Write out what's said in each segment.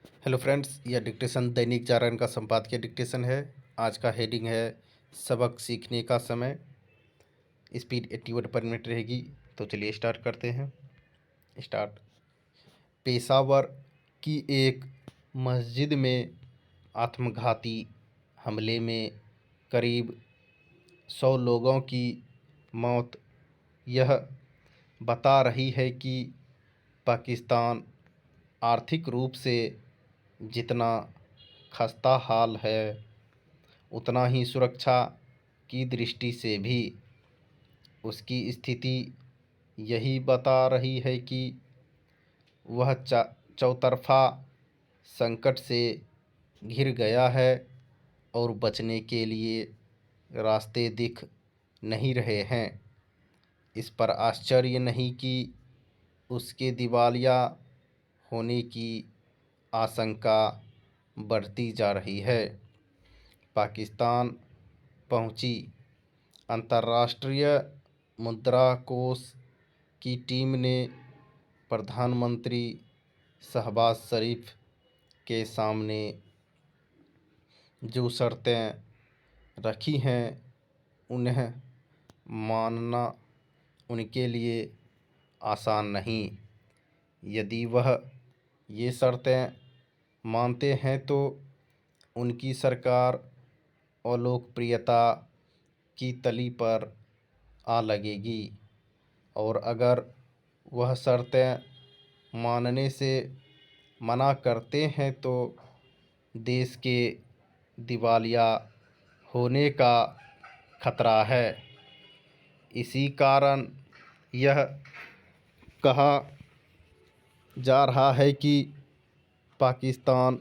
Hello friends, यह dictation Dainik Jagran का संपादकीय डिक्टेशन है। आज का हेडिंग है सबक सीखने का समय। स्पीड 80 वर्ड पर मिनट रहेगी। तो चलिए स्टार्ट करते हैं। स्टार्ट। पेशावर की एक मस्जिद में आत्मघाती हमले में करीब 100 लोगों की मौत यह बता रही है कि पाकिस्तान आर्थिक रूप से जितना खस्ता हाल है, उतना ही सुरक्षा की दृष्टि से भी उसकी स्थिति यही बता रही है कि वह चौतरफा संकट से घिर गया है और बचने के लिए रास्ते दिख नहीं रहे हैं। इस पर आश्चर्य नहीं कि उसके दिवालिया होने की आशंका बढ़ती जा रही है। पाकिस्तान पहुंची अंतर्राष्ट्रीय मुद्रा कोष की टीम ने प्रधानमंत्री शहबाज शरीफ के सामने जो शर्तें रखी हैं, उन्हें मानना उनके लिए आसान नहीं। यदि वह ये शर्तें मानते हैं तो उनकी सरकार अलोकप्रियता की तली पर आ लगेगी, और अगर वह शर्तें मानने से मना करते हैं तो देश के दिवालिया होने का खतरा है। इसी कारण यह कहा जा रहा है कि पाकिस्तान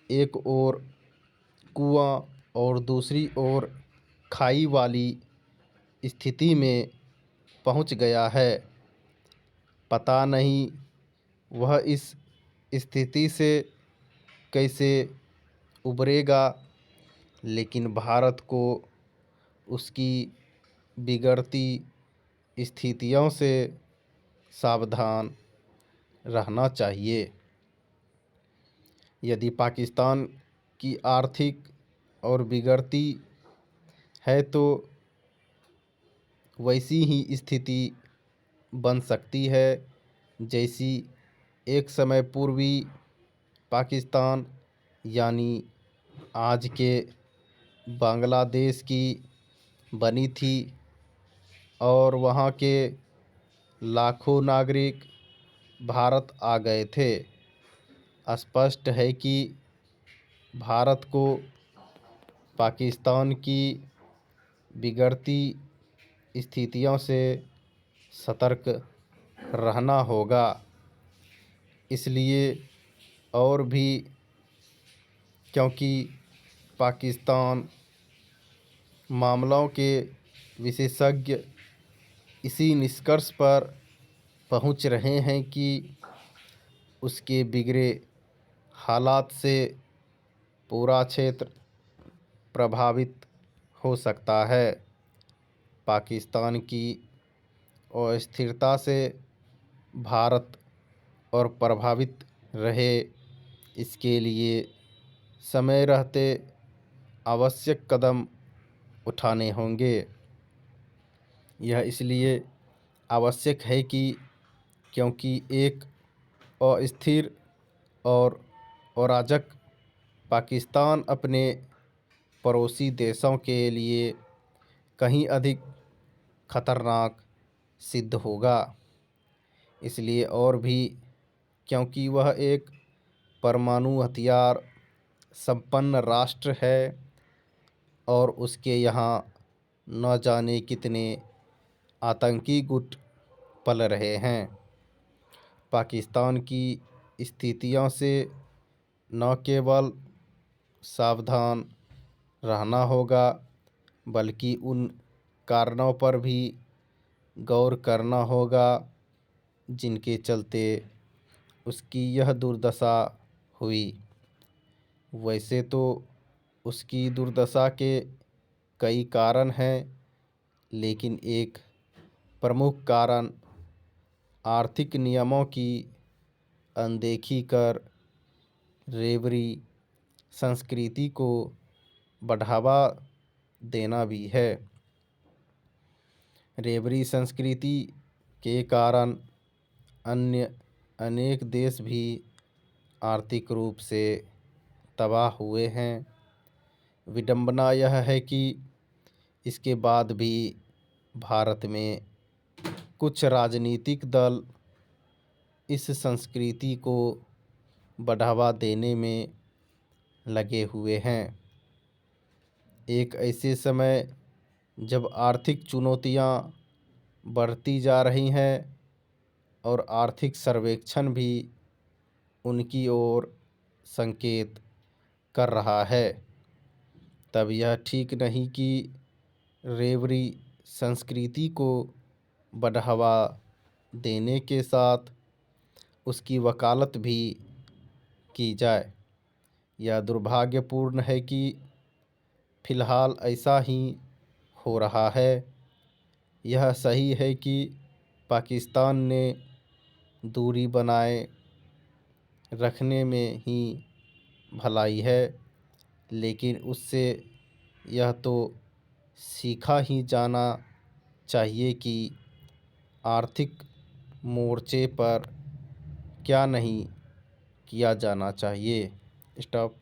एक ओर कुआं और दूसरी ओर खाई वाली स्थिति में पहुंच गया है। पता नहीं वह इस स्थिति से कैसे उबरेगा, लेकिन भारत को उसकी बिगड़ती स्थितियों से सावधान रहना चाहिए। यदि पाकिस्तान की आर्थिक और बिगड़ती है तो वैसी ही स्थिति बन सकती है जैसी एक समय पूर्वी पाकिस्तान यानी आज के बांग्लादेश की बनी थी, और वहाँ के लाखों नागरिक भारत आ गए थे। स्पष्ट है कि भारत को पाकिस्तान की बिगड़ती स्थितियों से सतर्क रहना होगा। इसलिए और भी क्योंकि पाकिस्तान मामलों के विशेषज्ञ इसी निष्कर्ष पर पहुंच रहे हैं कि उसके बिगड़े हालात से पूरा क्षेत्र प्रभावित हो सकता है। पाकिस्तान की अस्थिरता से भारत और प्रभावित रहे, इसके लिए समय रहते आवश्यक कदम उठाने होंगे। यह इसलिए आवश्यक है कि क्योंकि एक अस्थिर और अराजक पाकिस्तान अपने पड़ोसी देशों के लिए कहीं अधिक खतरनाक सिद्ध होगा। इसलिए और भी क्योंकि वह एक परमाणु हथियार संपन्न राष्ट्र है और उसके यहाँ न जाने कितने आतंकी गुट पल रहे हैं। पाकिस्तान की स्थितियों से न केवल सावधान रहना होगा, बल्कि उन कारणों पर भी गौर करना होगा जिनके चलते उसकी यह दुर्दशा हुई। वैसे तो उसकी दुर्दशा के कई कारण हैं, लेकिन एक प्रमुख कारण आर्थिक नियमों की अनदेखी कर रेवड़ी संस्कृति को बढ़ावा देना भी है। रेवड़ी संस्कृति के कारण अन्य अनेक देश भी आर्थिक रूप से तबाह हुए हैं। विडंबना यह है कि इसके बाद भी भारत में कुछ राजनीतिक दल इस संस्कृति को बढ़ावा देने में लगे हुए हैं। एक ऐसे समय जब आर्थिक चुनौतियां बढ़ती जा रही हैं और आर्थिक सर्वेक्षण भी उनकी ओर संकेत कर रहा है, तब यह ठीक नहीं कि रेवड़ी संस्कृति को बढ़ावा देने के साथ उसकी वकालत भी की जाए। यह दुर्भाग्यपूर्ण है कि फिलहाल ऐसा ही हो रहा है। यह सही है कि पाकिस्तान ने दूरी बनाए रखने में ही भलाई है, लेकिन उससे यह तो सीखा ही जाना चाहिए कि आर्थिक मोर्चे पर क्या नहीं किया जाना चाहिए। स्टॉप।